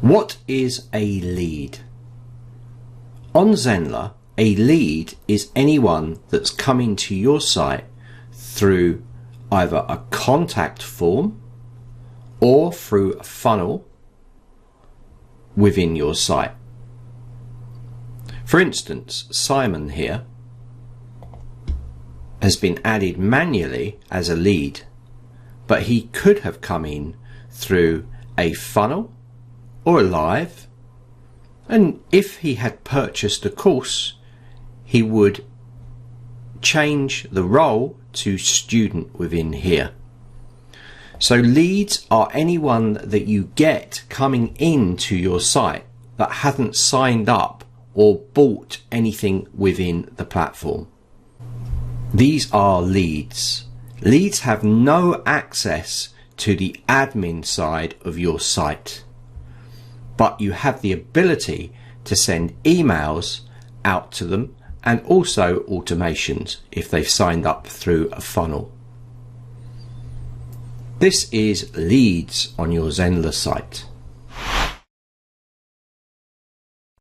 What is a lead? On Zenler, a lead is anyone that's coming to your site through either a contact form or through a funnel within your site. For instance, Simon here has been added manually as a lead, but he could have come in through a funnel or a live, and if he had purchased a course, he would change the role to student within here. So leads are anyone that you get coming into your site that hasn't signed up or bought anything within the platform. These are leads. Leads have no access to the admin side of your site, but you have the ability to send emails out to them and also automations if they've signed up through a funnel. This is leads on your Zenler site.